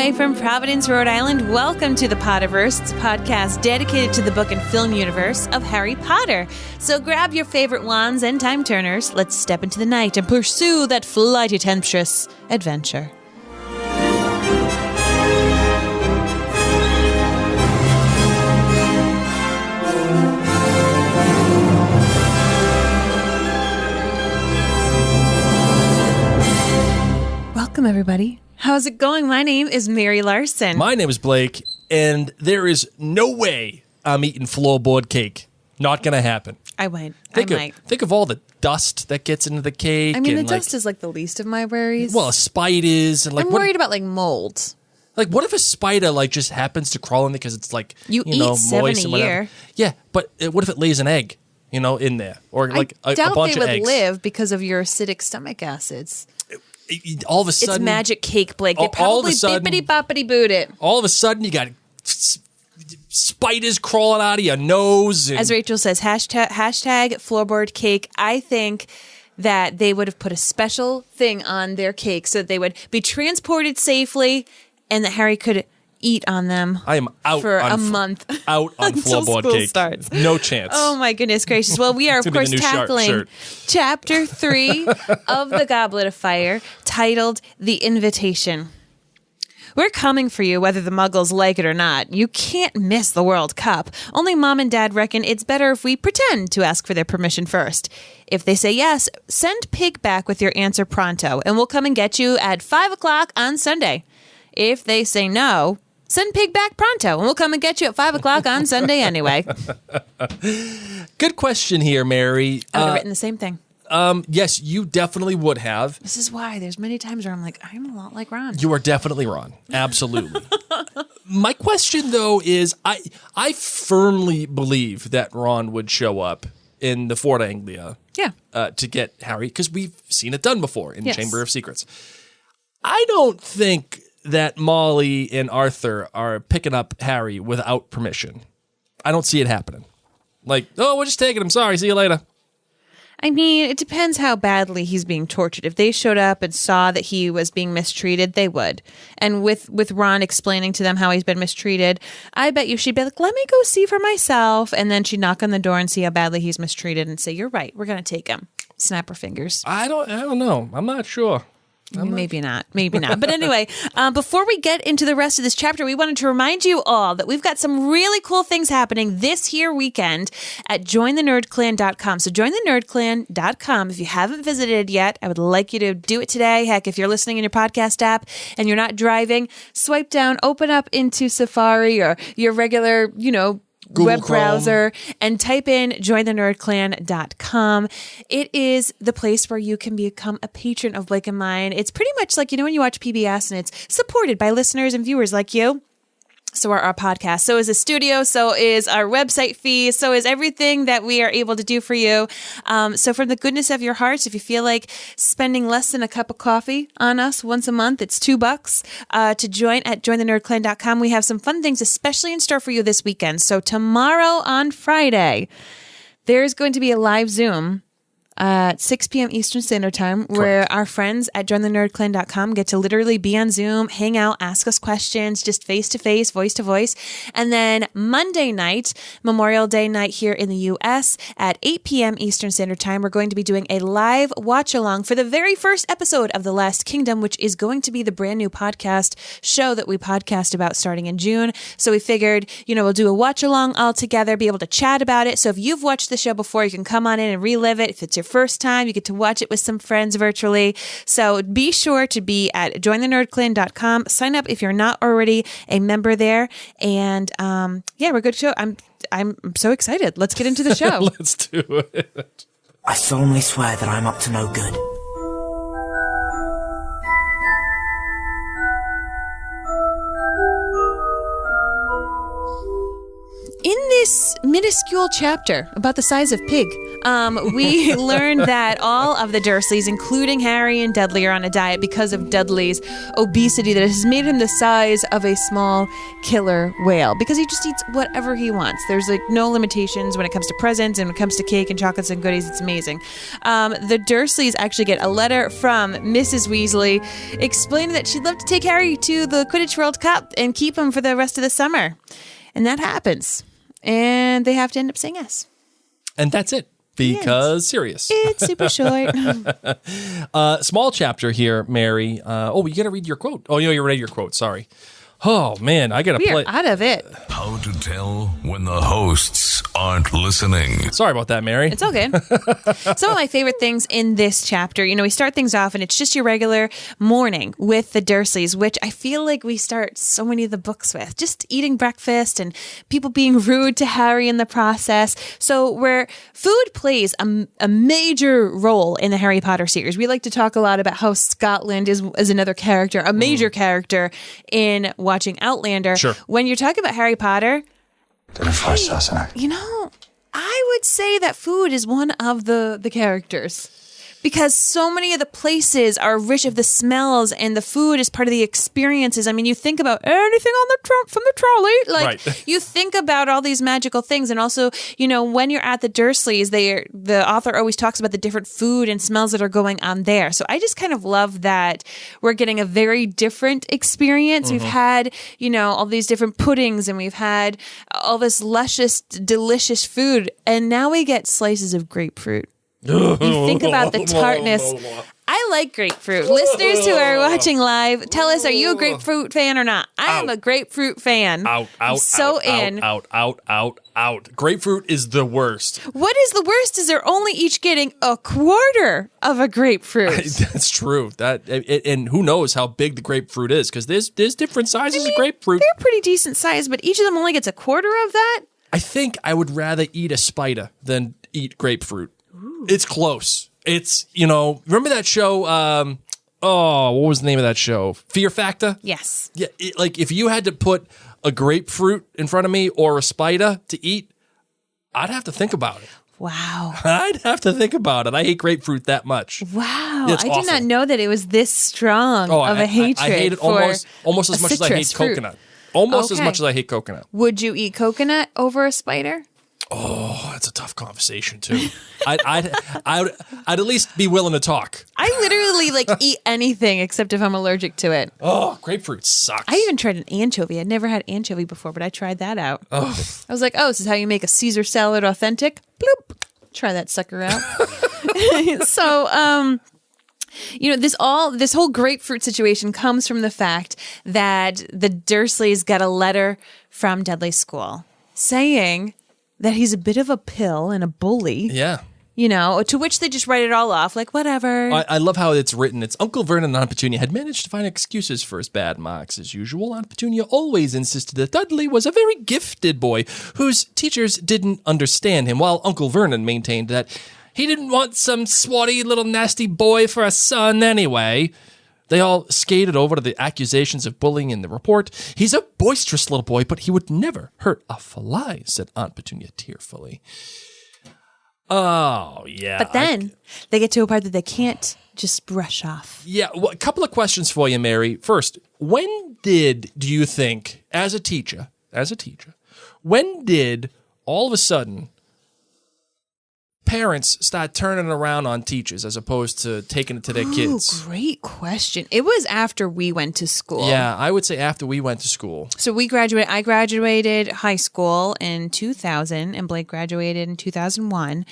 way from Providence, Rhode Island, welcome to the Potterverse. It's a podcast dedicated to the book and film universe of Harry Potter. So grab your favorite wands and time turners. Let's step into the night and pursue that flighty, temptress adventure. Welcome, everybody. How's it going? My name is Mary Larson. My name is Blake, and there is no way I'm eating floorboard cake. Not going to happen. I might. Think of all the dust that gets into the cake. I mean, the dust is like the least of my worries. Well, spiders. And I'm worried about like mold. Like, what if a spider just happens to crawl in there because it's like, you eat moist 7 and a whatever? year. Yeah, but what if it lays an egg, in there? Or like I a doubt bunch they of would eggs. live because of your acidic stomach acids. All of a sudden, it's magic cake, Blake. They all of probably a sudden, bippity-boppity boot it. All of a sudden, you got spiders crawling out of your nose. As Rachel says, hashtag floorboard cake. I think that they would have put a special thing on their cake so that they would be transported safely and that Harry could eat on them. I am out for on a month. Out on until floorboard school cake. Starts. No chance. Oh my goodness gracious. Well, we are of course tackling chapter 3 of the Goblet of Fire, titled The Invitation. We're coming for you whether the Muggles like it or not. You can't miss the World Cup. Only Mom and Dad reckon it's better if we pretend to ask for their permission first. If they say yes, send Pig back with your answer pronto, and we'll come and get you at 5 o'clock on Sunday. If they say no, send Pig back pronto, and we'll come and get you at 5 o'clock on Sunday anyway. Good question here, Mary. I would have written the same thing. Yes, you definitely would have. This is why there's many times where I'm like, I'm a lot like Ron. You are definitely Ron. Absolutely. My question, though, is I firmly believe that Ron would show up in the Fort Anglia to get Harry, because we've seen it done before in Chamber of Secrets. I don't think that Molly and Arthur are picking up Harry without permission. I don't see it happening. Like, oh, we're just taking him. Sorry, see you later. I mean, it depends how badly he's being tortured. If they showed up and saw that he was being mistreated, they would. And with Ron explaining to them how he's been mistreated, I bet you she'd be like, let me go see for myself. And then she'd knock on the door and see how badly he's mistreated and say, you're right, we're going to take him. Snap her fingers. I don't know. I'm not sure. Maybe not. But anyway, before we get into the rest of this chapter, we wanted to remind you all that we've got some really cool things happening this here weekend at jointhenerdclan.com. So jointhenerdclan.com. If you haven't visited yet, I would like you to do it today. Heck, if you're listening in your podcast app and you're not driving, swipe down, open up into Safari or your regular, Google web Chrome. browser and type in jointhenerdclan.com. It is the place where you can become a patron of Blake and mine. It's pretty much like, when you watch PBS and it's supported by listeners and viewers like you. So are our podcast. So is the studio. So is our website fee. So is everything that we are able to do for you. So from the goodness of your hearts, if you feel like spending less than a cup of coffee on us once a month, it's $2 to join at jointhenerdclan.com. We have some fun things, especially in store for you this weekend. So tomorrow on Friday, there's going to be a live Zoom at 6 p.m. Eastern Standard Time, where our friends at jointhenerdclan.com get to literally be on Zoom, hang out, ask us questions, just face-to-face, voice-to-voice. And then Monday night, Memorial Day night here in the U.S. at 8 p.m. Eastern Standard Time, we're going to be doing a live watch-along for the very first episode of The Last Kingdom, which is going to be the brand new podcast show that we podcast about starting in June. So we figured, we'll do a watch-along all together, be able to chat about it. So if you've watched the show before, you can come on in and relive it. If it's your first time, you get to watch it with some friends virtually. So be sure to be at jointhenerdclan.com. Sign up if you're not already a member there. And we're good to show. I'm so excited. Let's get into the show. Let's do it. I solemnly swear that I'm up to no good. In this minuscule chapter about the size of pig, we learned that all of the Dursleys, including Harry and Dudley, are on a diet because of Dudley's obesity that has made him the size of a small killer whale, because he just eats whatever he wants. There's like no limitations when it comes to presents and when it comes to cake and chocolates and goodies. It's amazing. The Dursleys actually get a letter from Mrs. Weasley explaining that she'd love to take Harry to the Quidditch World Cup and keep him for the rest of the summer. And that happens. And they have to end up saying yes. And that's it. Because Sirius. It's super short. Small chapter here, Mary. You got to read your quote. Oh, you read your quote. Sorry. Oh, man, I got to play. We are out of it. How to tell when the hosts aren't listening. Sorry about that, Mary. It's okay. Some of my favorite things in this chapter, we start things off and it's just your regular morning with the Dursleys, which I feel like we start so many of the books with. Just eating breakfast and people being rude to Harry in the process. So where food plays a major role in the Harry Potter series, we like to talk a lot about how Scotland is another character, a major character in watching Outlander. Sure. When you're talking about Harry Potter, I I would say that food is one of the characters, because so many of the places are rich of the smells and the food is part of the experiences. I mean, you think about anything on from the trolley, Right. You think about all these magical things. And also, when you're at the Dursleys, the author always talks about the different food and smells that are going on there. So I just kind of love that we're getting a very different experience. We've had, all these different puddings and we've had all this luscious, delicious food. And now we get slices of grapefruit. You think about the tartness. I like grapefruit. Listeners who are watching live, tell us, are you a grapefruit fan or not? I am a grapefruit fan. Out. Grapefruit is the worst. What is the worst is they're only each getting a quarter of a grapefruit. That's true. And who knows how big the grapefruit is, because there's different sizes of grapefruit. They're pretty decent size, but each of them only gets a quarter of that? I think I would rather eat a spider than eat grapefruit. Ooh. It's close. It's, remember that show? What was the name of that show? Fear Factor? Yes. Yeah. If you had to put a grapefruit in front of me or a spider to eat, I'd have to think about it. Wow. I'd have to think about it. I hate grapefruit that much. Wow. It's I awful. did not know that it was this strong of a hatred. I hate it almost as much as I hate coconut. Almost as much as I hate coconut. Would you eat coconut over a spider? Oh, that's a tough conversation too. I'd at least be willing to talk. I literally eat anything except if I'm allergic to it. Oh, grapefruit sucks. I even tried an anchovy. I'd never had anchovy before, but I tried that out. Oh. I was like, this is how you make a Caesar salad authentic. Bloop. Try that sucker out. So, this whole grapefruit situation comes from the fact that the Dursleys got a letter from Dudley's school saying that he's a bit of a pill and a bully. Yeah. To which they just write it all off, like, whatever. I love how it's written. It's Uncle Vernon and Aunt Petunia had managed to find excuses for his bad marks. As usual, Aunt Petunia always insisted that Dudley was a very gifted boy whose teachers didn't understand him, while Uncle Vernon maintained that he didn't want some swatty little nasty boy for a son anyway. They all skated over to the accusations of bullying in the report. He's a boisterous little boy, but he would never hurt a fly, said Aunt Petunia tearfully. Oh, yeah. But then they get to a part that they can't just brush off. Yeah, well, a couple of questions for you, Mary. First, when do you think, as a teacher, when did all of a sudden parents start turning around on teachers as opposed to taking it to their kids? Great question. It was after we went to school. Yeah, I would say after we went to school. So I graduated high school in 2000 and Blake graduated in 2001.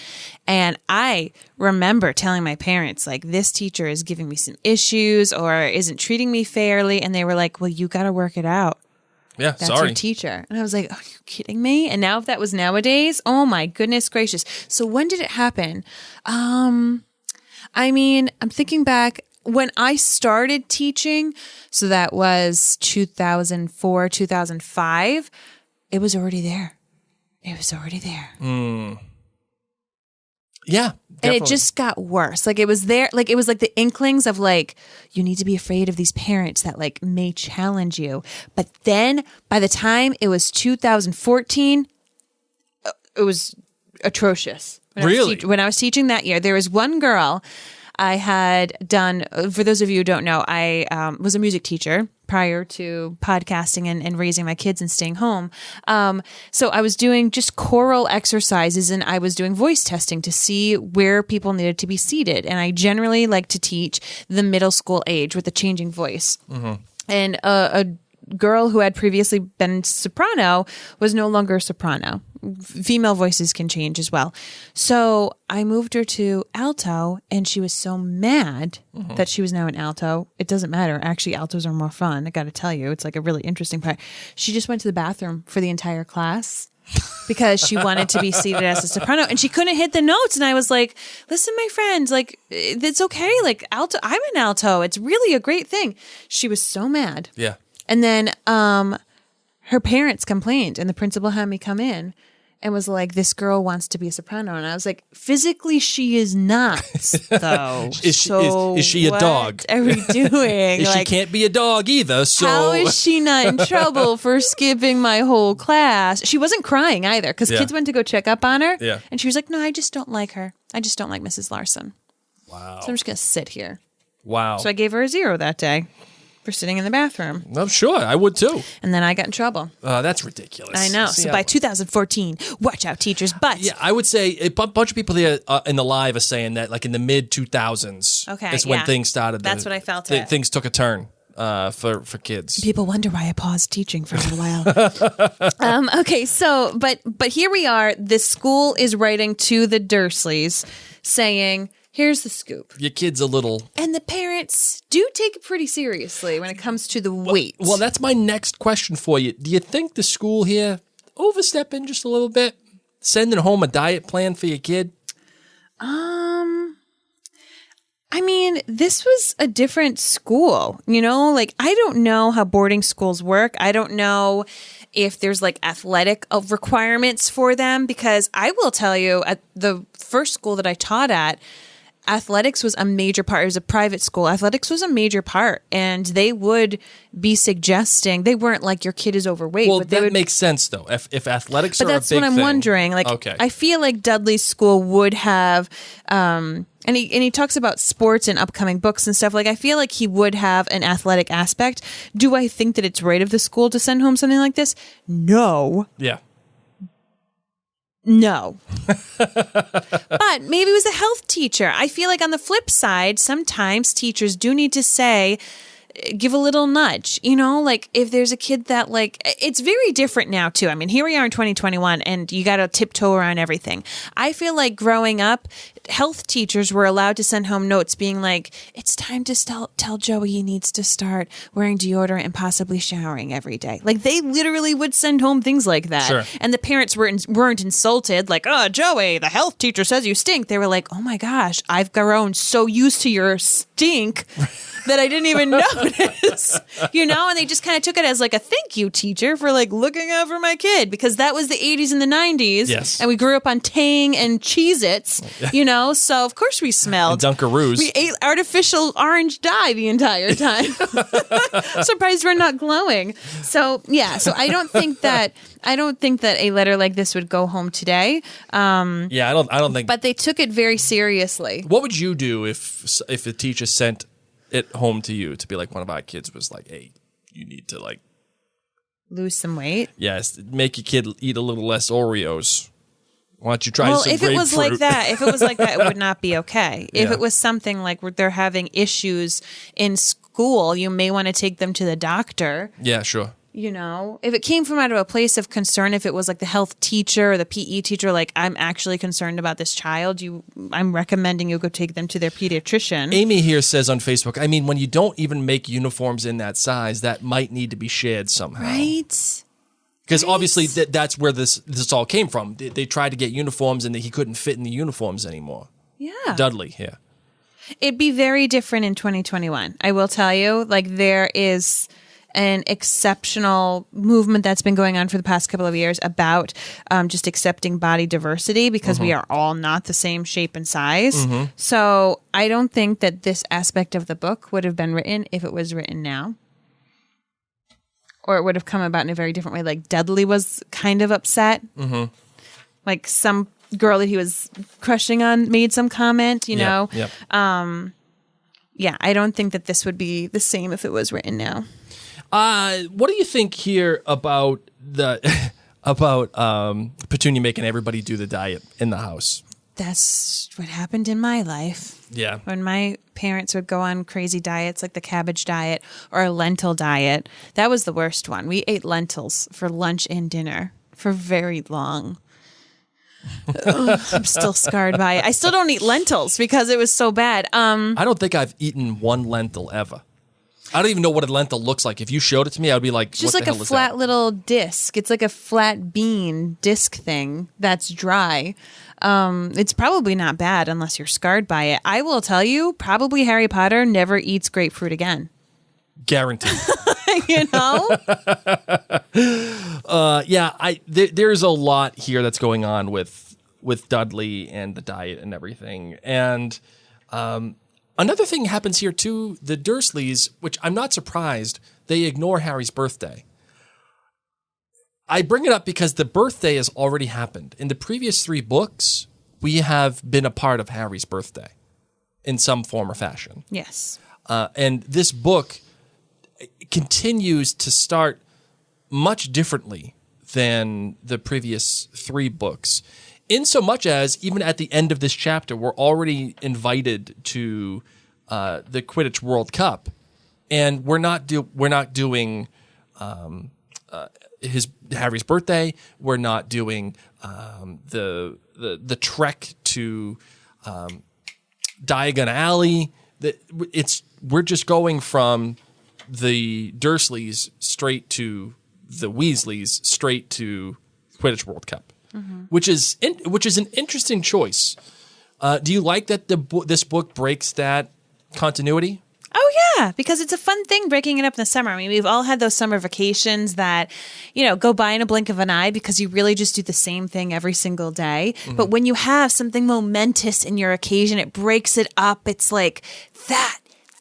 And I remember telling my parents, this teacher is giving me some issues or isn't treating me fairly. And they were like, well, you got to work it out. Yeah, That's sorry. your teacher. And I was like, are you kidding me? And now if that was nowadays, oh my goodness gracious. So when did it happen? I'm thinking back when I started teaching. So that was 2004, 2005. It was already there. Yeah, and definitely. it just got worse. It was there. It was the inklings of you need to be afraid of these parents that may challenge you. But then by the time it was 2014, atrocious. Really? When I was teaching that year, there was one girl I had done, for those of you who don't know, I was a music teacher prior to podcasting and raising my kids and staying home. So I was doing just choral exercises and I was doing voice testing to see where people needed to be seated. And I generally like to teach the middle school age with the changing voice. Mm-hmm. And a girl who had previously been soprano was no longer a soprano. Female voices can change as well. So I moved her to alto, and she was so mad that she was now an alto. It doesn't matter. Actually, altos are more fun. I got to tell you, it's like a really interesting part. She just went to the bathroom for the entire class because she wanted to be seated as a soprano, and she couldn't hit the notes. And I was like, listen, my friend, like, it's okay. Like, alto, I'm an alto. It's really a great thing. She was so mad. Yeah. And then her parents complained, and the principal had me come in and was like, this girl wants to be a soprano. And I was like, physically, she is not, though. Is she a dog? What are we doing? She can't be a dog either, so... How is she not in trouble for skipping my whole class? She wasn't crying either, because kids went to go check up on her. Yeah. And she was like, no, I just don't like her. I just don't like Mrs. Larson. Wow. So I'm just going to sit here. Wow. So I gave her a 0 that day for sitting in the bathroom. I'm sure. I would too. And then I got in trouble. That's ridiculous. I know. So by 2014, watch out, teachers. But yeah, I would say a bunch of people here in the live are saying that like in the mid 2000s is when things started. That's what I felt. Things took a turn for kids. People wonder why I paused teaching for a little while. Okay, so but here we are. This school is writing to the Dursleys saying, here's the scoop. Your kid's a little... And the parents do take it pretty seriously when it comes to the weight. Well, that's my next question for you. Do you think the school here overstepping just a little bit? Sending home a diet plan for your kid? I mean, this was a different school, you know? Like, I don't know how boarding schools work. I don't know if there's like athletic requirements for them, because I will tell you, at the first school that I taught at, athletics was a major part. It was a private school. Athletics was a major part, and they would be suggesting, they weren't like your kid is overweight. Well, but that makes sense though. If athletics are a big thing. But that's what I'm wondering. Like, okay. I feel like Dudley's school would have, and he talks about sports and upcoming books and stuff. Like, I feel like he would have an athletic aspect. Do I think that it's right of the school to send home something like this? No. Yeah. No. But maybe it was a health teacher. I feel like on the flip side, sometimes teachers do need to say, give a little nudge, you know, like if there's a kid that like, it's very different now too. I mean, here we are in 2021 and you got to tiptoe around everything. I feel like growing up, health teachers were allowed to send home notes being like, it's time to tell Joey he needs to start wearing deodorant and possibly showering every day. Like they literally would send home things like that. Sure. And the parents weren't insulted like, oh, Joey, the health teacher says you stink. They were like, oh my gosh, I've grown so used to your stink that I didn't even notice, you know? And they just kind of took it as like a thank you, teacher, for like looking out for my kid, because that was the 80s and the 90s. Yes. And we grew up on Tang and Cheez-Its, you know? So of course we smelled. And Dunkaroos. We ate artificial orange dye the entire time. Surprised we're not glowing. So yeah, so I don't think that a letter like this would go home today. Yeah, I don't think. But they took it very seriously. What would you do if a teacher sent it home to you to be like, one of our kids was like, hey, you need to like lose some weight? Yes, make your kid eat a little less Oreos. Why don't you try some if it was like that, it would not be okay. If Yeah. it was something like where they're having issues in school, you may want to take them to the doctor. Yeah, sure. You know, if it came from out of a place of concern, if it was like the health teacher or the PE teacher, like, I'm actually concerned about this child, I'm recommending you go take them to their pediatrician. Amy here says on Facebook, I mean, when you don't even make uniforms in that size, that might need to be shared somehow. Right? Because obviously that's where this all came from. They tried to get uniforms and he couldn't fit in the uniforms anymore. Yeah. Dudley, yeah. It'd be very different in 2021. I will tell you, like, there is an exceptional movement that's been going on for the past couple of years about just accepting body diversity, because we are all not the same shape and size. So I don't think that this aspect of the book would have been written if it was written now. Or it would have come about in a very different way. Like Dudley was kind of upset. Like some girl that he was crushing on made some comment, you know? Yep. Yeah, I don't think that this would be the same if it was written now. What do you think here about Petunia making everybody do the diet in the house? That's what happened in my life. Yeah. When my parents would go on crazy diets like the cabbage diet or a lentil diet, that was the worst one. We ate lentils for lunch and dinner for very long. I'm still scarred by it. I still don't eat lentils because it was so bad. I don't think I've eaten one lentil ever. I don't even know what a lentil looks like. If you showed it to me, I would be like, it's just what like the a hell is flat that? little disc. It's like a flat bean disc thing that's dry. It's probably not bad unless you're scarred by it. I will tell you, probably Harry Potter never eats grapefruit again. Guaranteed. You know? There's a lot here that's going on with Dudley and the diet and everything. And another thing happens here too, the Dursleys, which I'm not surprised, they ignore Harry's birthday. I bring it up because the birthday has already happened. In the previous 3 books, we have been a part of Harry's birthday in some form or fashion. Yes. And this book continues to start much differently than the previous 3 books. In so much as, even at the end of this chapter, we're already invited to the Quidditch World Cup, and we're not doing Harry's birthday. We're not doing the trek to Diagon Alley. We're just going from the Dursleys straight to the Weasleys, straight to Quidditch World Cup, which is an interesting choice. Do you like that this book breaks that continuity? Oh, yeah, because it's a fun thing breaking it up in the summer. I mean, we've all had those summer vacations that, go by in a blink of an eye because you really just do the same thing every single day. Mm-hmm. But when you have something momentous in your occasion, it breaks it up. It's like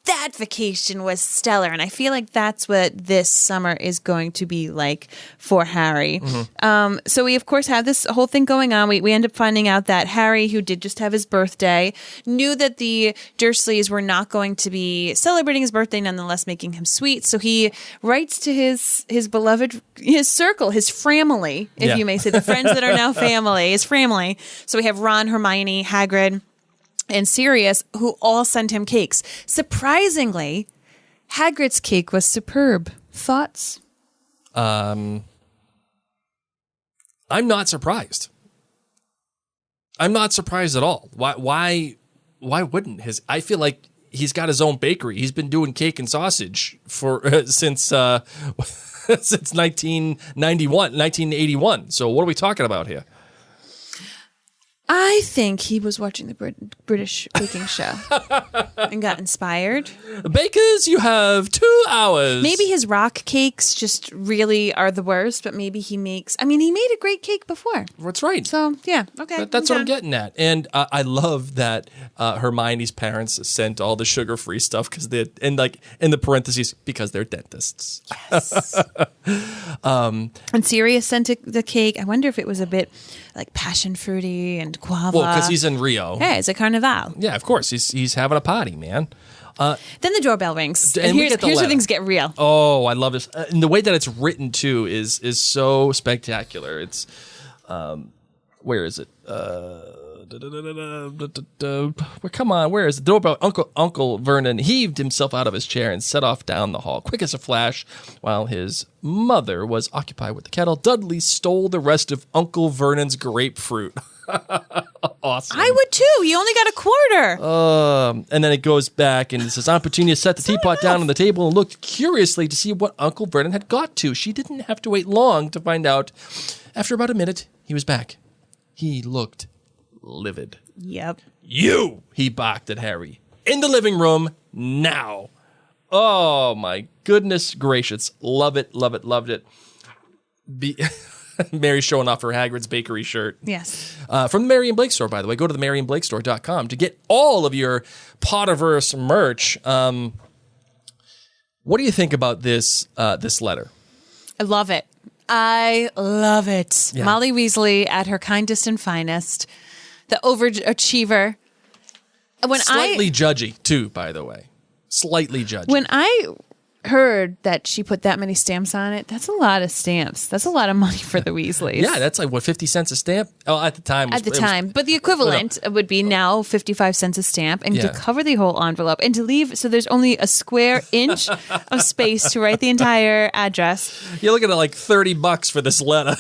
that vacation was stellar. And I feel like that's what this summer is going to be like for Harry. Mm-hmm. So we, of course, have this whole thing going on. We end up finding out that Harry, who did just have his birthday, knew that the Dursleys were not going to be celebrating his birthday, nonetheless making him sweet. So he writes to his beloved, his circle, his family, if you may say, the friends that are now family, his family. So we have Ron, Hermione, Hagrid, and Sirius, who all send him cakes. Surprisingly, Hagrid's cake was superb. Thoughts? I'm not surprised. I'm not surprised at all. Why wouldn't his? I feel like he's got his own bakery. He's been doing cake and sausage for since 1981. So what are we talking about here? I think he was watching the British baking show and got inspired. Bakers, you have 2 hours. Maybe his rock cakes just really are the worst, but maybe he made a great cake before. That's right. So, yeah, okay. That's what I'm getting at. And I love that Hermione's parents sent all the sugar-free stuff because in the parentheses, because they're dentists. Yes. And Sirius sent the cake. I wonder if it was a bit like passion fruity and guava. Well, because he's in Rio. Yeah, it's a carnival. Yeah, of course. He's having a party, man. Then the doorbell rings. And here's where things get real. Oh, I love this. And the way that it's written, too, is so spectacular. It's, where is it? Come on, where is the doorbell? Uncle Vernon heaved himself out of his chair and set off down the hall, quick as a flash. While his mother was occupied with the kettle, Dudley stole the rest of Uncle Vernon's grapefruit. Awesome. I would too. You only got a quarter. And then it goes back and it says, Aunt Petunia set the teapot down on the table and looked curiously to see what Uncle Vernon had got to. She didn't have to wait long to find out. After about a minute, he was back. He looked livid. Yep. You, he barked at Harry. In the living room now. Oh, my goodness gracious. Love it, love it, loved it. Mary's showing off her Hagrid's Bakery shirt. Yes. From the Mary and Blake store, by the way. Go to the MaryandBlakeStore.com to get all of your Potterverse merch. What do you think about this letter? I love it. I love it. Yeah. Molly Weasley at her kindest and finest. The overachiever. Slightly judgy, too, by the way. Slightly judgy. When I heard that she put that many stamps on it, that's a lot of stamps. That's a lot of money for the Weasleys. Yeah, that's like, what, 50 cents a stamp? Oh, at the time. But the equivalent would be now 55 cents a stamp, and to cover the whole envelope and to leave, so there's only a square inch of space to write the entire address. You're looking at like $30 for this letter.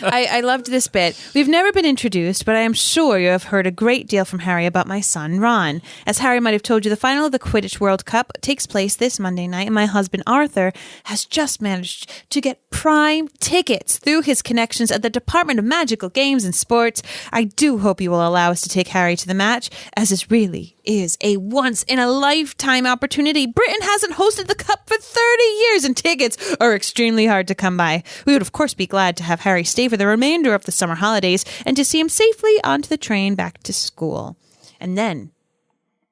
I loved this bit. We've never been introduced, but I am sure you have heard a great deal from Harry about my son, Ron. As Harry might have told you, the final of the Quidditch World Cup takes place this Monday night, and my husband, Arthur, has just managed to get prime tickets through his connections at the Department of Magical Games and Sports. I do hope you will allow us to take Harry to the match, as it really is a once-in-a-lifetime opportunity. Britain hasn't hosted the Cup for 30 years, and tickets are extremely hard to come by. We would, of course, be glad to have Harry stay for the remainder of the summer holidays and to see him safely onto the train back to school. And then,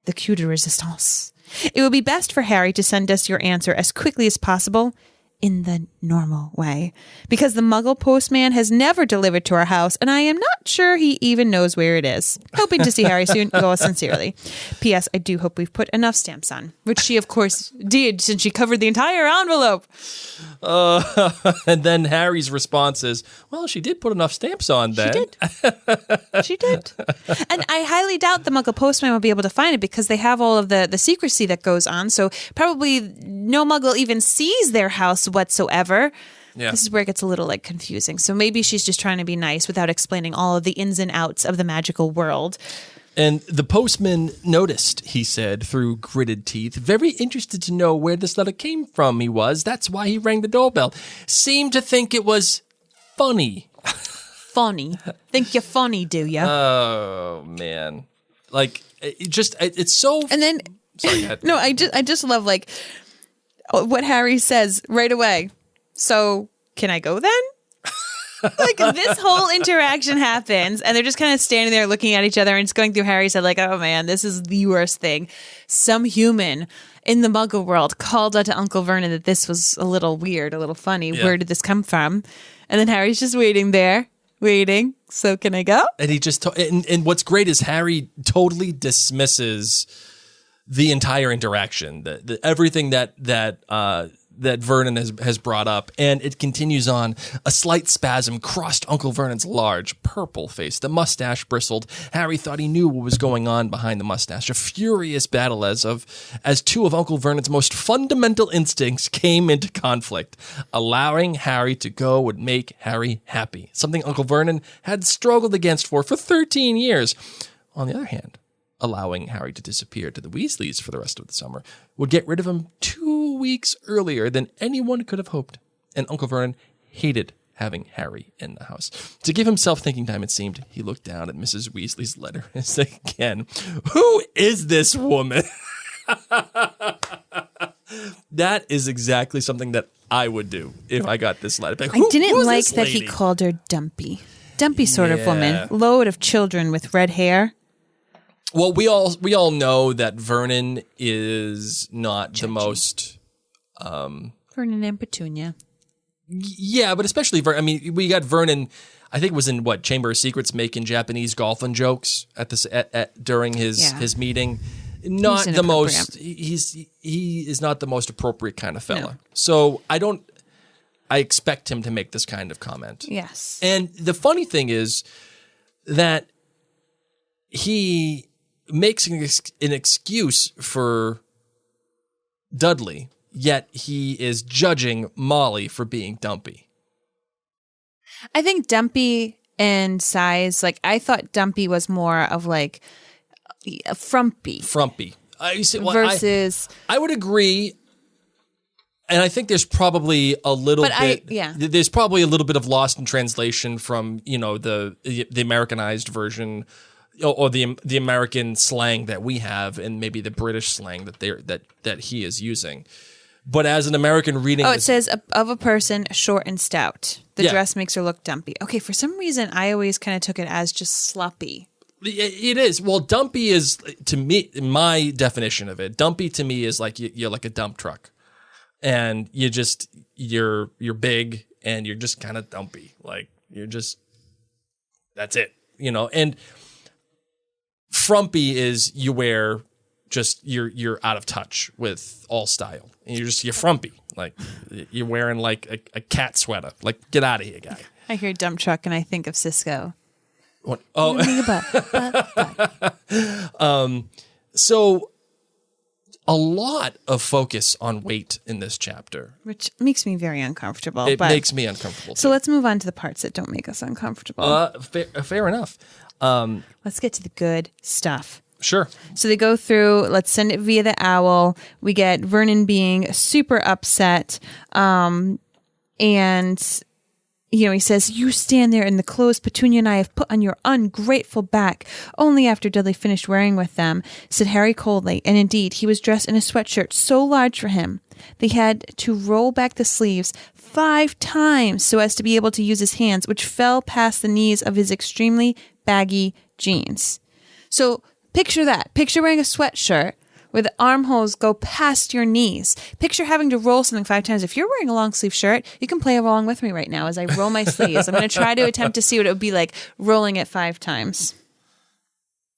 the coup de resistance. It would be best for Harry to send us your answer as quickly as possible, in the normal way, because the Muggle postman has never delivered to our house, and I am not sure he even knows where it is. Hoping to see Harry soon. Yours sincerely. P.S. I do hope we've put enough stamps on, which she, of course, did, since she covered the entire envelope. And then Harry's response is, well, she did put enough stamps on then. She did. And I highly doubt the Muggle postman will be able to find it, because they have all of the secrecy that goes on, so probably no Muggle even sees their house whatsoever. Yeah. This is where it gets a little confusing. So maybe she's just trying to be nice without explaining all of the ins and outs of the magical world. And the postman noticed, he said, through gritted teeth. Very interested to know where this letter came from, he was. That's why he rang the doorbell. Seemed to think it was funny. Funny? Think you're funny, do you? Oh, man. It's so... And then... Sorry, go ahead. No, I just love, what Harry says right away. So, can I go then? This whole interaction happens, and they're just kind of standing there looking at each other, and it's going through Harry's head oh man, this is the worst thing. Some human in the Muggle world called out to Uncle Vernon that this was a little weird, a little funny. Yeah. Where did this come from? And then Harry's just waiting there, waiting. So can I go? And he just, and what's great is Harry totally dismisses the entire interaction, the everything that Vernon has brought up, and it continues on. A slight spasm crossed Uncle Vernon's large, purple face. The mustache bristled. Harry thought he knew what was going on behind the mustache. A furious battle as two of Uncle Vernon's most fundamental instincts came into conflict. Allowing Harry to go would make Harry happy, something Uncle Vernon had struggled against for 13 years. On the other hand, allowing Harry to disappear to the Weasleys for the rest of the summer would get rid of him 2 weeks earlier than anyone could have hoped. And Uncle Vernon hated having Harry in the house. To give himself thinking time, it seemed, he looked down at Mrs. Weasley's letter and said again, who is this woman? That is exactly something that I would do if I got this letter. I didn't like that he called her Dumpy. Dumpy sort of woman. Load of children with red hair. Well, we all know that Vernon is not the most... Vernon and Petunia. Yeah, but especially Vernon. I mean, we got Vernon, I think it was in, Chamber of Secrets, making Japanese golfing jokes during his meeting. Not the most... He is not the most appropriate kind of fella. No. So I expect him to make this kind of comment. Yes. And the funny thing is that he makes an excuse for Dudley, yet he is judging Molly for being dumpy. I think dumpy and size, I thought dumpy was more of a frumpy. Frumpy. Versus... I would agree. And I think there's probably a little bit. There's probably a little bit of lost in translation from the Americanized version, or the American slang that we have, and maybe the British slang that he is using. But as an American reading, it says of a person short and stout. The dress makes her look dumpy. Okay, for some reason I always kind of took it as just sloppy. It is. Well, dumpy is, to me, my definition of it. Dumpy to me is you're like a dump truck. And you're big and you're just kind of dumpy. Like that's it, and frumpy is you wear just you're out of touch with all style, and you're frumpy, like you're wearing like a cat sweater. Like, get out of here, guy. I hear dump truck and I think of Cisco. What? Oh, so a lot of focus on weight in this chapter, which makes me very uncomfortable. It makes me uncomfortable. So let's move on to the parts that don't make us uncomfortable. Fair enough. Let's get to the good stuff. Sure. So they go through, let's send it via the owl. We get Vernon being super upset. And, he says, you stand there in the clothes Petunia and I have put on your ungrateful back. Only after Dudley finished wearing with them, said Harry coldly. And indeed, he was dressed in a sweatshirt so large for him. They had to roll back the sleeves 5 times so as to be able to use his hands, which fell past the knees of his extremely baggy jeans. So picture that. Picture wearing a sweatshirt where the armholes go past your knees. Picture having to roll something 5 times. If you're wearing a long sleeve shirt, you can play along with me right now as I roll my sleeves. I'm going to try to attempt to see what it would be like rolling it 5 times.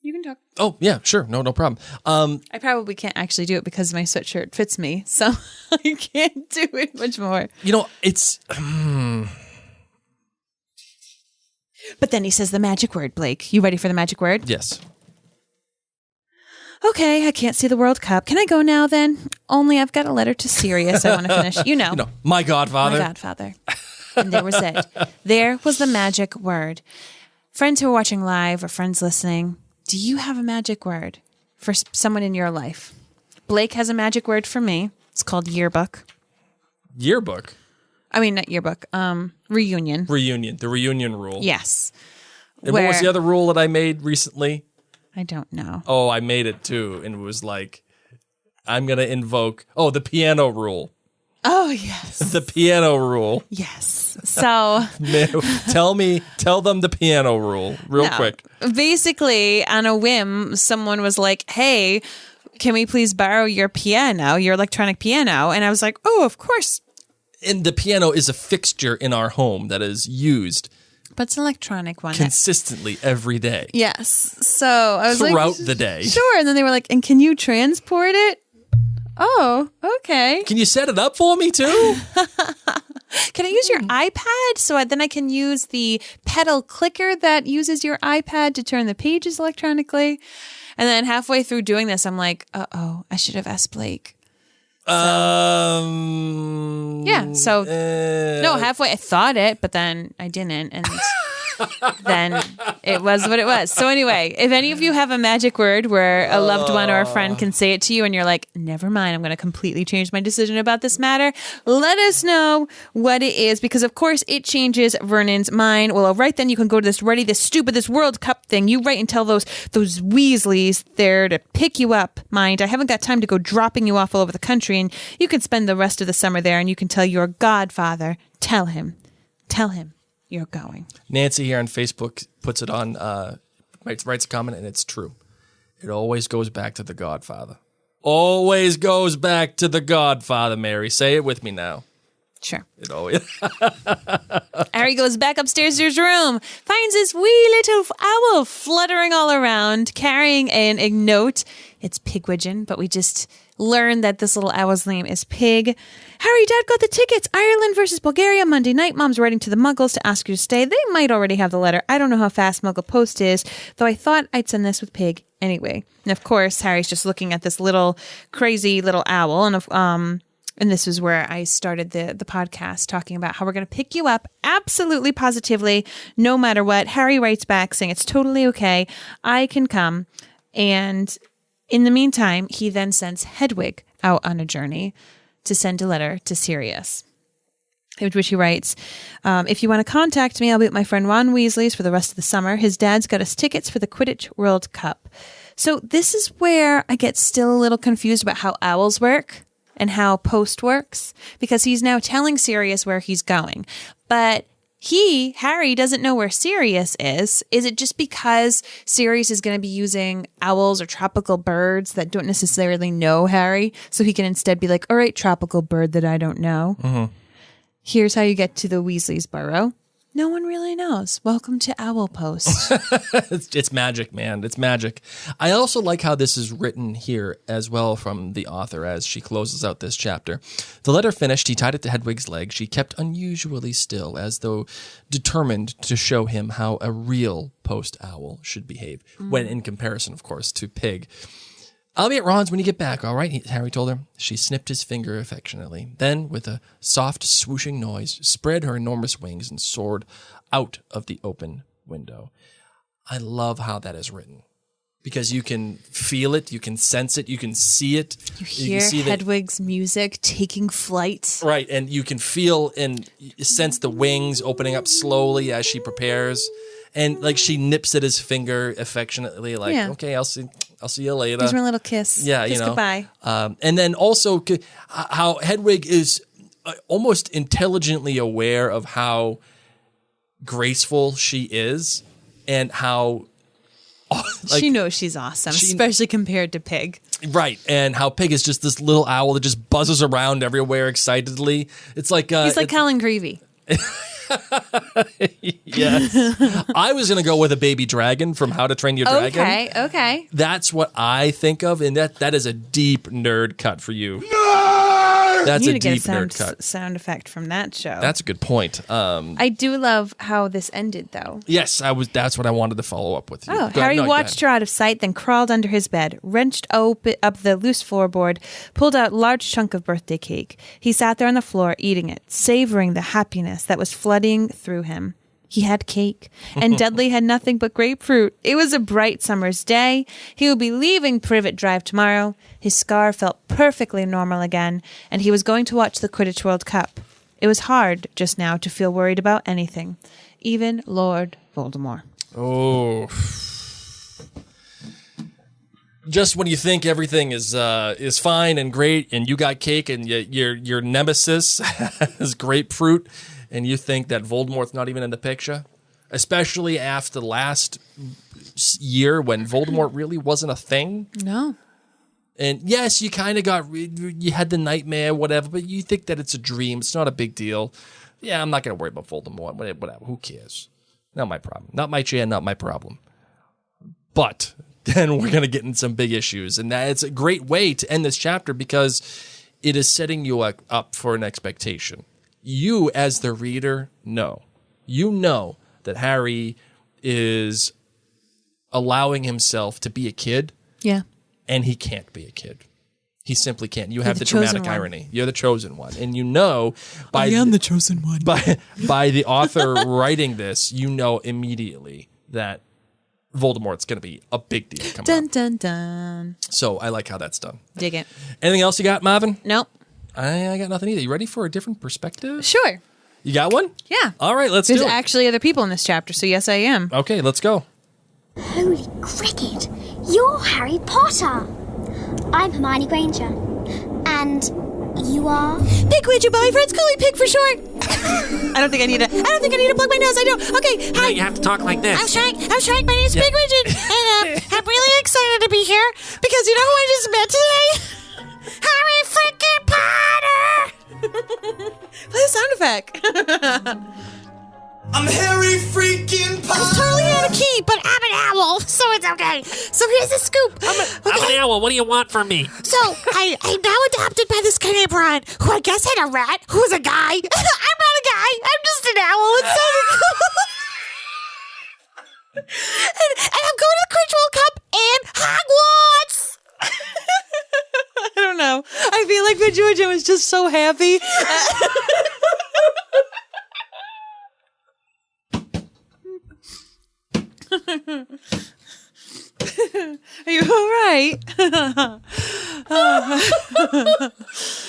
You can talk. Oh, yeah, sure. No problem. I probably can't actually do it because my sweatshirt fits me, so I can't do it much more. It's... But then he says the magic word, Blake. You ready for the magic word? Yes. Okay, I can't see the World Cup. Can I go now then? Only I've got a letter to Sirius I want to finish. My godfather. My godfather. And there was it. There was the magic word. Friends who are watching live or friends listening, do you have a magic word for someone in your life? Blake has a magic word for me. It's called yearbook. Yearbook? I mean, not yearbook. Reunion. Reunion. The reunion rule. Yes. And what was the other rule that I made recently? I don't know. Oh, I made it too. And it was like, I'm going to invoke, the piano rule. Oh, yes. The piano rule. Yes. So. Tell them the piano rule real quick. Basically, on a whim, someone was like, hey, can we please borrow your piano, your electronic piano? And I was like, oh, of course. And the piano is a fixture in our home that is used. But it's an electronic one. Consistently every day. Yes. So I was throughout the day. Sure. And then they were like, and can you transport it? Oh, okay. Can you set it up for me too? Can I use your iPad? So then I can use the pedal clicker that uses your iPad to turn the pages electronically. And then halfway through doing this, I'm like, I should have asked Blake. Yeah. So no, halfway I thought it, but then I didn't, and then it was what it was. So anyway, if any of you have a magic word where a loved one or a friend can say it to you and you're like, never mind, I'm going to completely change my decision about this matter, let us know what it is, because of course it changes Vernon's mind. Well, right then you can go to this World Cup thing. You write and tell those Weasleys there to pick you up. Mind, I haven't got time to go dropping you off all over the country, and you can spend the rest of the summer there, and you can tell your godfather, tell him you're going. Nancy here on Facebook puts it on, writes a comment, and it's true. It always goes back to the godfather. Always goes back to the godfather, Mary. Say it with me now. Sure. It always. Harry goes back upstairs to his room, finds his wee little owl fluttering all around, carrying a note. It's Pigwidgeon, but we just learned that this little owl's name is Pig. Harry, Dad got the tickets. Ireland versus Bulgaria Monday night. Mom's writing to the Muggles to ask you to stay. They might already have the letter. I don't know how fast Muggle Post is, though I thought I'd send this with Pig anyway. And of course, Harry's just looking at this little crazy little owl, and this is where I started the podcast talking about how we're going to pick you up absolutely positively, no matter what. Harry writes back saying it's totally okay. I can come. And in the meantime, he then sends Hedwig out on a journey to send a letter to Sirius, which he writes, if you want to contact me, I'll be with my friend Ron Weasley's for the rest of the summer. His dad's got us tickets for the Quidditch World Cup. So this is where I get still a little confused about how owls work and how Post works, because he's now telling Sirius where he's going. But Harry doesn't know where Sirius is. Is it just because Sirius is going to be using owls or tropical birds that don't necessarily know Harry? So he can instead be like, all right, tropical bird that I don't know. Mm-hmm. Here's how you get to the Weasley's burrow. No one really knows. Welcome to Owl Post. It's magic, man. It's magic. I also like how this is written here as well from the author as she closes out this chapter. The letter finished, he tied it to Hedwig's leg. She kept unusually still, as though determined to show him how a real post owl should behave, when in comparison, of course, to Pig. I'll be at Ron's when you get back, all right? Harry told her. She snipped his finger affectionately. Then, with a soft swooshing noise, spread her enormous wings and soared out of the open window. I love how that is written. Because you can feel it, you can sense it, you can see it. You hear Hedwig's music taking flight. Right, and you can feel and sense the wings opening up slowly as she prepares. And like she nips at his finger affectionately, like, okay, I'll see you later. Gives her a little kiss. Yeah, kiss goodbye. And then also how Hedwig is almost intelligently aware of how graceful she is and how she knows she's awesome, especially compared to Pig. Right, and how Pig is just this little owl that just buzzes around everywhere excitedly. It's like he's like Colin Creevy. Yes. I was going to go with a baby dragon from How to Train Your Dragon. Okay. That's what I think of, and that is a deep nerd cut for you. That's you a need to deep get a nerd cut. Sound effect from that show. That's a good point. I do love how this ended, though. Yes, that's what I wanted to follow up with. Oh, Harry watched her out of sight, then crawled under his bed, wrenched up the loose floorboard, pulled out a large chunk of birthday cake. He sat there on the floor, eating it, savoring the happiness that was flooding through him. He had cake, and Dudley had nothing but grapefruit. It was a bright summer's day. He would be leaving Privet Drive tomorrow. His scar felt perfectly normal again, and he was going to watch the Quidditch World Cup. It was hard just now to feel worried about anything, even Lord Voldemort. Oh. Just when you think everything is fine and great, and you got cake, and your nemesis has grapefruit, and you think that Voldemort's not even in the picture, especially after last year when Voldemort really wasn't a thing. No. And yes, you kind of you had the nightmare, whatever, but you think that it's a dream. It's not a big deal. Yeah, I'm not going to worry about Voldemort. Whatever. Who cares? Not my problem. Not my chair, not my problem. But then we're going to get in some big issues. And it's a great way to end this chapter because it is setting you up for an expectation. You, as the reader, know. You know that Harry is allowing himself to be a kid. Yeah. And he can't be a kid. He simply can't. You have the dramatic irony. You're the chosen one. And you know I am the chosen one. By the author writing this, you know immediately that Voldemort's going to be a big deal coming up. Dun, dun. So I like how that's done. Dig it. Anything else you got, Marvin? Nope. I got nothing either. You ready for a different perspective? Sure. You got one? Yeah. All right, let's do it. There's actually other people in this chapter, so yes, I am. Okay, let's go. Holy cricket! You're Harry Potter! I'm Hermione Granger. And you are? Pigwidgeon, but my friends call me Pig for short. I don't think I need to plug my nose. I don't. Okay, hi. You have to talk like this. I'm trying. My name's Pigwidgeon, and I'm really excited to be here because you know who I just met today? Harry freaking Potter! Play the sound effect. I'm Harry freaking Potter! It's totally out of key, but I'm an owl, so it's okay. So here's the scoop. I'm an owl. What do you want from me? So I'm now adopted by this guy named Ron, who I guess had a rat, who was a guy. I'm not a guy. I'm just an owl. It's so cool. and I'm going to the Quidditch World Cup and Hogwarts. I don't know. I feel like Pigwidgeon was just so happy. Are you all right?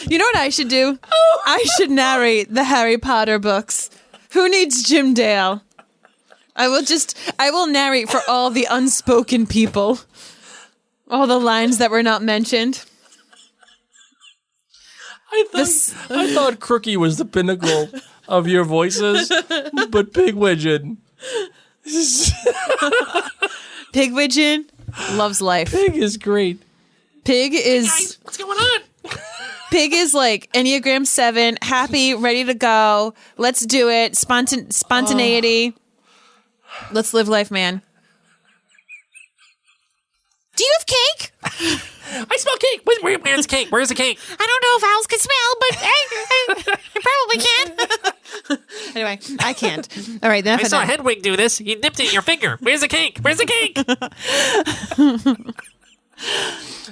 You know what I should do? I should narrate the Harry Potter books. Who needs Jim Dale? I will narrate for all the unspoken people. All the lines that were not mentioned. I thought Crookie was the pinnacle of your voices, but Pigwidgeon. Pigwidgeon loves life. Pig is great. Pig is... Guys, what's going on? Pig is like Enneagram 7, happy, ready to go. Let's do it. Spontaneity. Let's live life, man. Do you have cake? I smell cake. Where's the cake? Where's the cake? I don't know if owls can smell, but I probably can. Anyway, I can't. All right, then I saw Hedwig do this. You nipped it in your finger. Where's the cake? Where's the cake?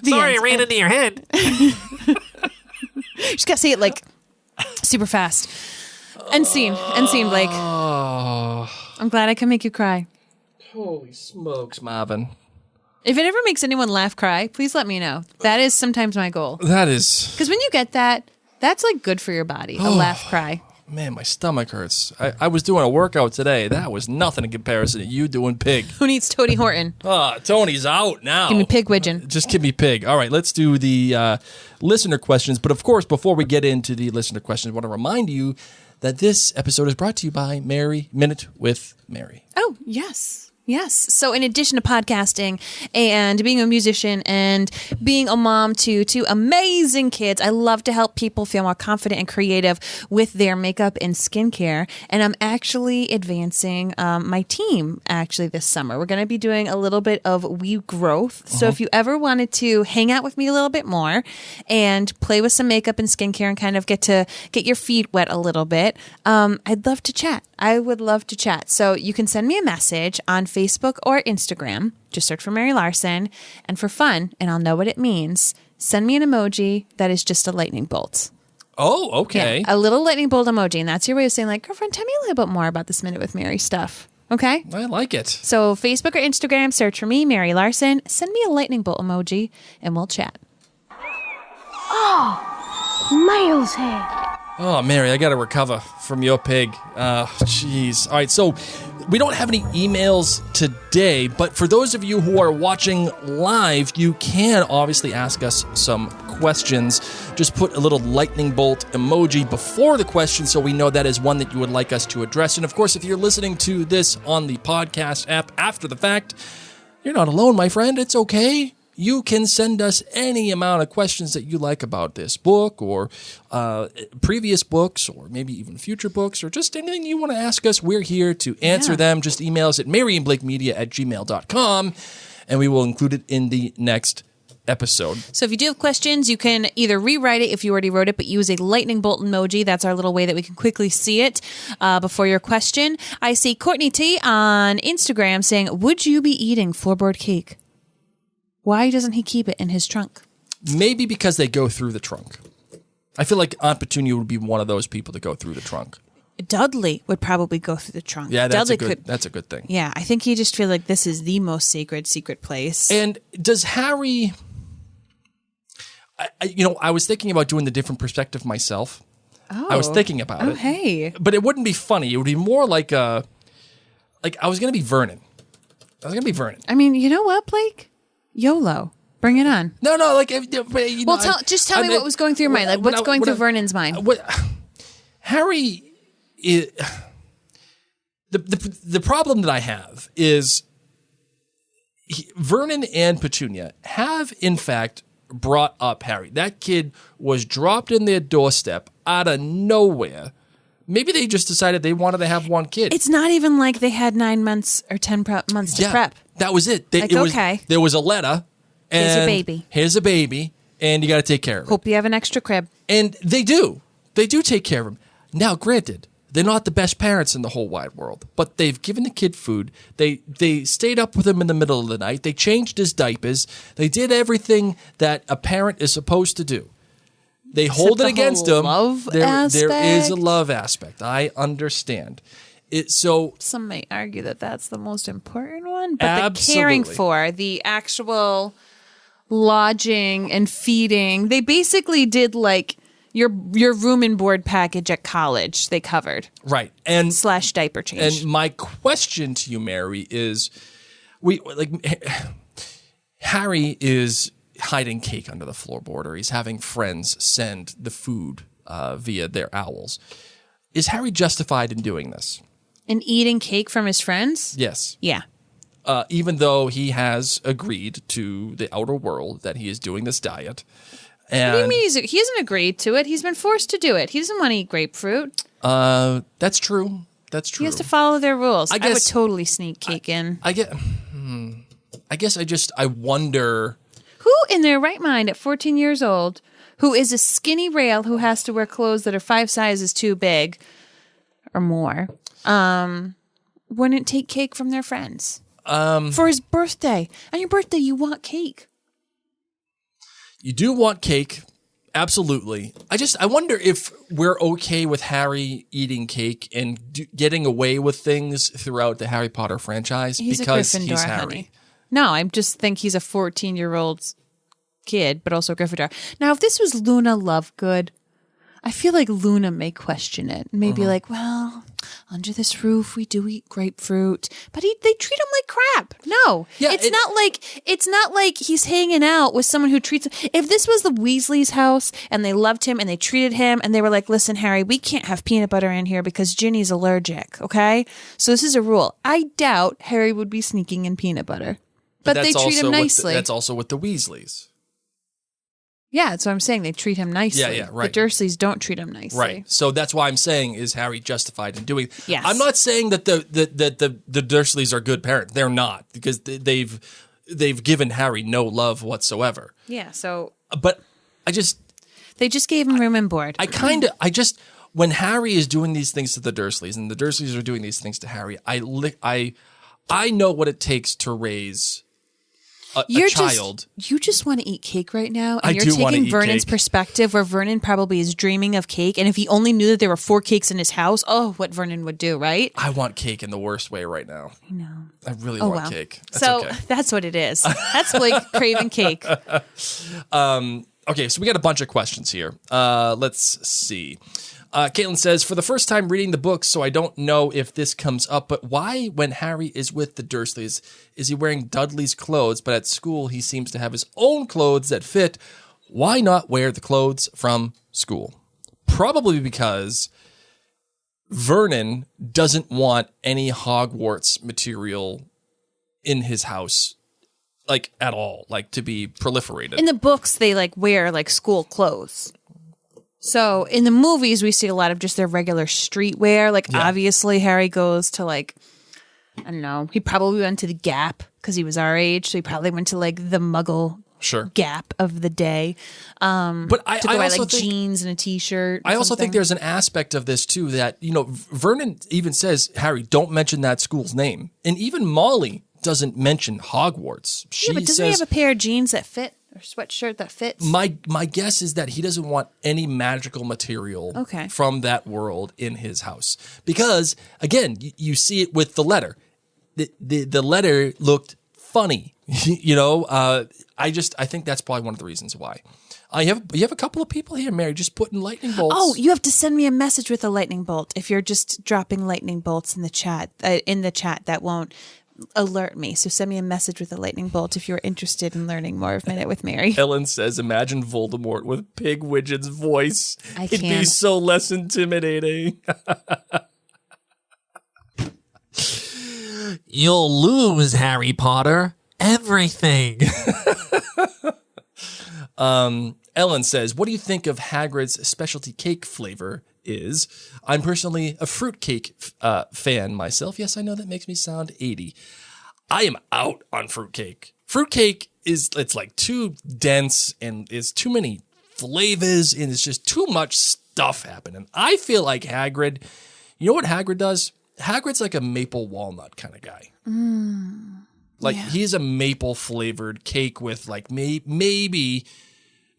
Sorry, I ran into your head. You just gotta say it like super fast. End scene, Blake. I'm glad I can make you cry. Holy smokes, Marvin. If it ever makes anyone laugh, cry, please let me know. That is sometimes my goal. That is... Because when you get that, that's like good for your body. A laugh, cry. Man, my stomach hurts. I was doing a workout today. That was nothing in comparison to you doing Pig. Who needs Tony Horton? Tony's out now. Give me Pig Widgeon. Just give me Pig. All right, let's do the listener questions. But of course, before we get into the listener questions, I want to remind you that this episode is brought to you by Mary Minute with Mary. Oh, yes. Yes. So in addition to podcasting and being a musician and being a mom to two amazing kids, I love to help people feel more confident and creative with their makeup and skincare. And I'm actually advancing my team actually this summer. We're going to be doing a little bit of wee growth. So if you ever wanted to hang out with me a little bit more and play with some makeup and skincare and kind of get your feet wet a little bit, I'd love to chat. I would love to chat. So you can send me a message on Facebook or Instagram. Just search for Mary Larson. And for fun, and I'll know what it means, send me an emoji that is just a lightning bolt. Oh, okay. Yeah, a little lightning bolt emoji. And that's your way of saying, like, girlfriend, tell me a little bit more about this Minute with Mary stuff. Okay? I like it. So Facebook or Instagram, search for me, Mary Larson. Send me a lightning bolt emoji, and we'll chat. Oh, Mail's here. Oh, Mary, I got to recover from your pig. Jeez. All right, so we don't have any emails today, but for those of you who are watching live, you can obviously ask us some questions. Just put a little lightning bolt emoji before the question so we know that is one that you would like us to address. And of course, if you're listening to this on the podcast app after the fact, you're not alone, my friend. It's okay. You can send us any amount of questions that you like about this book or previous books or maybe even future books or just anything you want to ask us. We're here to answer them. Just email us at maryandblakemedia@gmail.com and we will include it in the next episode. So if you do have questions, you can either rewrite it if you already wrote it, but use a lightning bolt emoji. That's our little way that we can quickly see it before your question. I see Courtney T on Instagram saying, would you be eating floorboard cake? Why doesn't he keep it in his trunk? Maybe because they go through the trunk. I feel like Aunt Petunia would be one of those people to go through the trunk. Dudley would probably go through the trunk. Yeah, that's Dudley that's a good thing. Yeah, I think he just feels like this is the most sacred, secret place. And does Harry... I was thinking about doing the different perspective myself. Oh. I was thinking about it. Oh, hey. But it wouldn't be funny. It would be more like I was going to be Vernon. I mean, you know what, Blake? YOLO. Bring it on. No, like... Well, just tell me what was going through your mind. Like, what's going through Vernon's mind? Harry... The problem that I have is Vernon and Petunia have, in fact, brought up Harry. That kid was dropped in their doorstep out of nowhere. Maybe they just decided they wanted to have one kid. It's not even like they had 9 months or 10 months to prep. That was it. Okay. There was a letter. And here's your baby. Here's a baby, and you got to take care of it. Hope you have an extra crib. And they do. They do take care of him. Now, granted, they're not the best parents in the whole wide world, but they've given the kid food. They stayed up with him in the middle of the night. They changed his diapers. They did everything that a parent is supposed to do. They hold it against him. There is a love aspect. I understand. Some might argue that that's the most important one, but the caring for, the actual lodging and feeding, they basically did like your room and board package at college. They covered right and / diaper change. And my question to you, Mary, is Harry is hiding cake under the floorboard, or he's having friends send the food via their owls. Is Harry justified in doing this? And eating cake from his friends? Yes. Yeah. Even though he has agreed to the outer world that he is doing this diet, And What do you mean he hasn't agreed to it? He's been forced to do it. He doesn't want to eat grapefruit. That's true. That's true. He has to follow their rules. I would guess- totally sneak cake in. I guess I wonder. Who in their right mind at 14 years old, who is a skinny rail who has to wear clothes that are 5 sizes too big or more, wouldn't take cake from their friends for his birthday? On your birthday, you want cake. You do want cake. Absolutely. I wonder if we're okay with Harry eating cake and getting away with things throughout the Harry Potter franchise because a Gryffindor, he's Harry. honey. No, I just think he's a 14-year-old kid, but also a Gryffindor. Now, if this was Luna Lovegood, I feel like Luna may question it. Maybe like, well, under this roof, we do eat grapefruit, but they treat him like crap. No, Yeah, it's not like he's hanging out with someone who treats him. If this was the Weasleys' house and they loved him and they treated him and they were like, listen, Harry, we can't have peanut butter in here because Ginny's allergic. Okay. So this is a rule. I doubt Harry would be sneaking in peanut butter, but they that's treat him also nicely. That's also with the Weasleys. Yeah, that's what I'm saying. They treat him nicely. Yeah, right. The Dursleys don't treat him nicely. Right. So that's why I'm saying, is Harry justified in doing? Yes. I'm not saying that the Dursleys are good parents. They're not, because they've given Harry no love whatsoever. Yeah. So, But they just gave him room and board. when Harry is doing these things to the Dursleys and the Dursleys are doing these things to Harry, I know what it takes to raise a child. You just want to eat cake right now, and I you're do wanna taking eat Vernon's cake. perspective, where Vernon probably is dreaming of cake, and if he only knew that there were 4 cakes in his house, what Vernon would do, right? I want cake in the worst way right now. I know. I really want wow. cake. That's So okay. that's what it is. That's like craving cake. Okay, so we got a bunch of questions here. Let's see. Caitlin says, for the first time reading the book, so I don't know if this comes up, but why, when Harry is with the Dursleys, is he wearing Dudley's clothes, but at school he seems to have his own clothes that fit? Why not wear the clothes from school? Probably because Vernon doesn't want any Hogwarts material in his house, like, at all, like, to be proliferated. In the books, they like wear like school clothes. So in the movies, we see a lot of just their regular streetwear. Like obviously, Harry goes to like, I don't know. He probably went to the Gap because he was our age, so he probably went to like the Muggle Gap of the day. But I to go buy also like think, jeans and a t-shirt. I also think there's an aspect of this too that, you know, Vernon even says, Harry, don't mention that school's name, and even Molly doesn't mention Hogwarts. She but doesn't says, he have a pair of jeans that fit or sweatshirt that fits? My guess is that he doesn't want any magical material from that world in his house, because again, you see it with the letter. The letter looked funny, you know. I think that's probably one of the reasons why. You have a couple of people here, Mary, just putting lightning bolts. Oh, you have to send me a message with a lightning bolt if you're just dropping lightning bolts in the chat. That won't alert me. So send me a message with a lightning bolt if you're interested in learning more of Minute with Mary. Ellen says, imagine Voldemort with Pig Widget's voice. It'd be can't. so less intimidating. You'll lose, Harry Potter. Everything. Ellen says, what do you think of Hagrid's specialty cake flavor is? I'm personally a fruitcake fan myself. Yes, I know that makes me sound 80. I am out on fruitcake. Fruitcake it's like too dense and it's too many flavors and it's just too much stuff happening. I feel like Hagrid, you know what Hagrid does? Hagrid's like a maple walnut kind of guy. He's a maple flavored cake with like maybe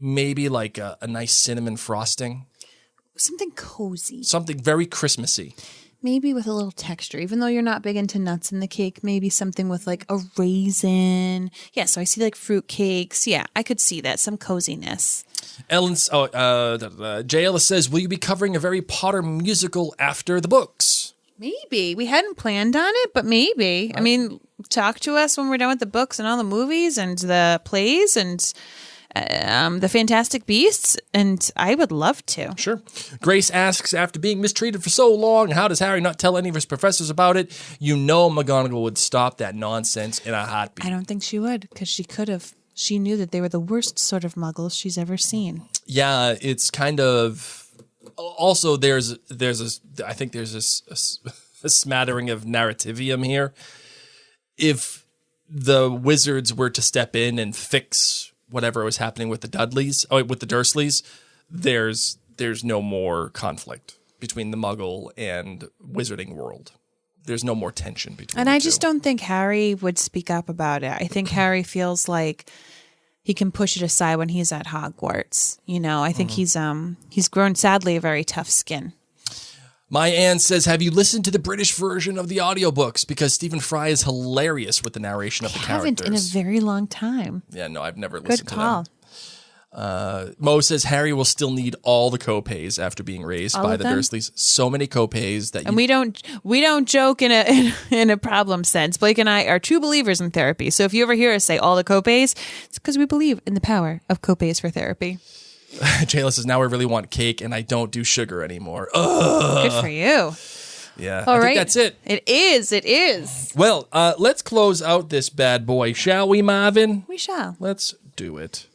like a nice cinnamon frosting. Something cozy. Something very Christmassy. Maybe with a little texture. Even though you're not big into nuts in the cake, maybe something with like a raisin. Yeah, so I see like fruit cakes. Yeah, I could see that. Some coziness. JL says, will you be covering a Harry Potter musical after the books? Maybe. We hadn't planned on it, but maybe. I mean, talk to us when we're done with the books and all the movies and the plays and the Fantastic Beasts, and I would love to. Sure. Grace asks, after being mistreated for so long, how does Harry not tell any of his professors about it? You know McGonagall would stop that nonsense in a heartbeat. I don't think she would, because she could have. she knew that they were the worst sort of muggles she's ever seen. Yeah, it's kind of... Also, I think there's a smattering of narrativium here. If the wizards were to step in and fix whatever was happening with the Dursleys, there's no more conflict between the Muggle and Wizarding world. There's no more tension between And the I two. just don't think Harry would speak up about it. I think Harry feels like he can push it aside when he's at Hogwarts. You know, I think he's grown, sadly, a very tough skin. Maryanne says, have you listened to the British version of the audiobooks? Because Stephen Fry is hilarious with the narration of the characters. I haven't in a very long time. Yeah, no, I've never listened Good call. to them. Mo says Harry will still need all the copays after being raised by the Dursleys. So many copays that And we don't joke in a problem sense. Blake and I are true believers in therapy. So if you ever hear us say all the copays, it's because we believe in the power of copays for therapy. Jayla says, now I really want cake and I don't do sugar anymore. Ugh. Good for you. Yeah, All I right. think that's it. It is. Well, let's close out this bad boy, shall we, Marvin? We shall. Let's do it.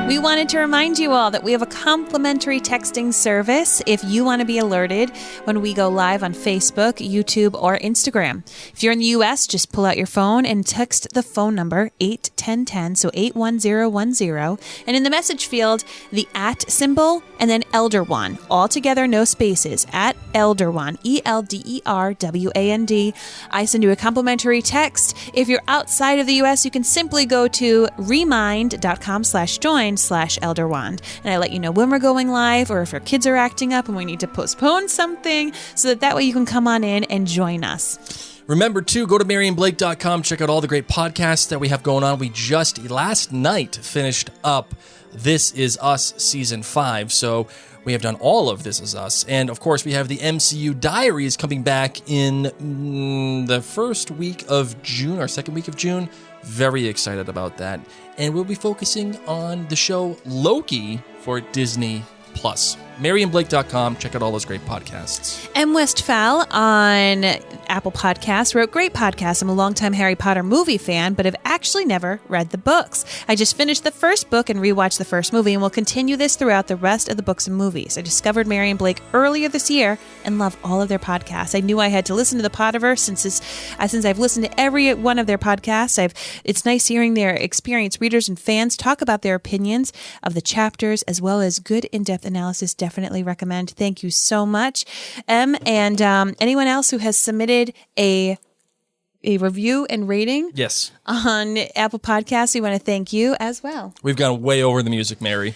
We wanted to remind you all that we have a complimentary texting service if you want to be alerted when we go live on Facebook, YouTube, or Instagram. If you're in the U.S., just pull out your phone and text the phone number 81010, so 81010, and in the message field, the @ symbol and then Elder1, all together, no spaces, @ Elder1, ELDERWAND. I send you a complimentary text. If you're outside of the U.S., you can simply go to remind.com/join/Elderwand, and I let you know when we're going live or if our kids are acting up and we need to postpone something, so that way you can come on in and join us. Remember, too, go to MaryanneBlake.com. Check out all the great podcasts that we have going on. We just, last night, finished up This Is Us Season 5. So we have done all of This Is Us. And, of course, we have the MCU Diaries coming back in the first week of June, or second week of June. Very excited about that. And we'll be focusing on the show Loki for Disney+. MaryanneBlake.com. Check out all those great podcasts. M. Westphal on Apple Podcasts wrote, great podcast. I'm a longtime Harry Potter movie fan, but have actually never read the books. I just finished the first book and rewatched the first movie and will continue this throughout the rest of the books and movies. I discovered Maryanne Blake earlier this year and love all of their podcasts. I knew I had to listen to the Potterverse since I've listened to every one of their podcasts. It's nice hearing their experienced readers and fans talk about their opinions of the chapters as well as good in-depth analysis. Definitely recommend. Thank you so much, and anyone else who has submitted a review and rating, yes, on Apple Podcasts, we want to thank you as well. We've gone way over the music, Mary.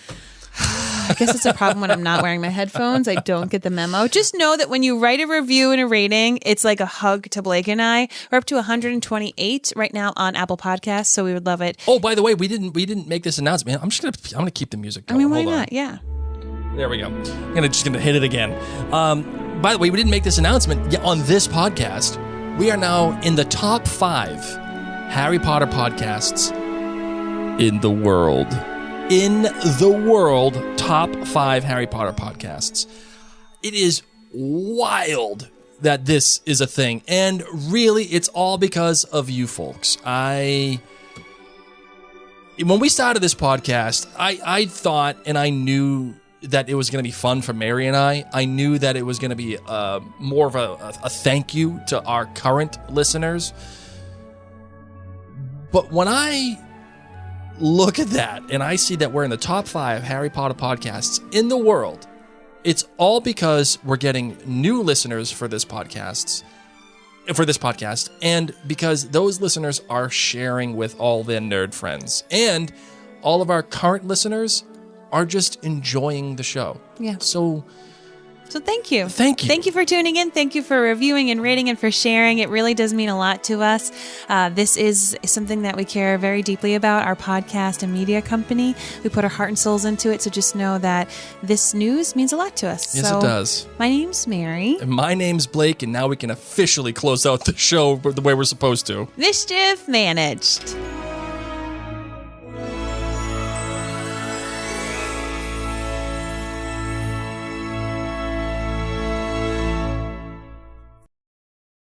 I guess it's a problem when I'm not wearing my headphones. I don't get the memo. Just know that when you write a review and a rating, it's like a hug to Blake and I. We're up to 128 right now on Apple Podcasts, so we would love it. Oh, by the way, we didn't make this announcement. I'm gonna keep the music going. I mean, why Hold on. not? Yeah. There we go. I'm just gonna hit it again. By the way, we didn't make this announcement on this podcast. We are now in the top 5 Harry Potter podcasts in the world. In the world, top 5 Harry Potter podcasts. It is wild that this is a thing, and really, it's all because of you folks. When we started this podcast, I thought, and I knew that it was going to be fun for Mary and I. I knew that it was going to be more of a thank you to our current listeners. But when I look at that and I see that we're in the top 5 Harry Potter podcasts in the world, it's all because we're getting new listeners for this podcast, and because those listeners are sharing with all their nerd friends, and all of our current listeners are just enjoying the show. Yeah. So thank you. Thank you. Thank you for tuning in. Thank you for reviewing and rating and for sharing. It really does mean a lot to us. This is something that we care very deeply about, our podcast and media company. We put our heart and souls into it, so just know that this news means a lot to us. Yes, it does. My name's Mary. And my name's Blake, and now we can officially close out the show the way we're supposed to. Mischief managed.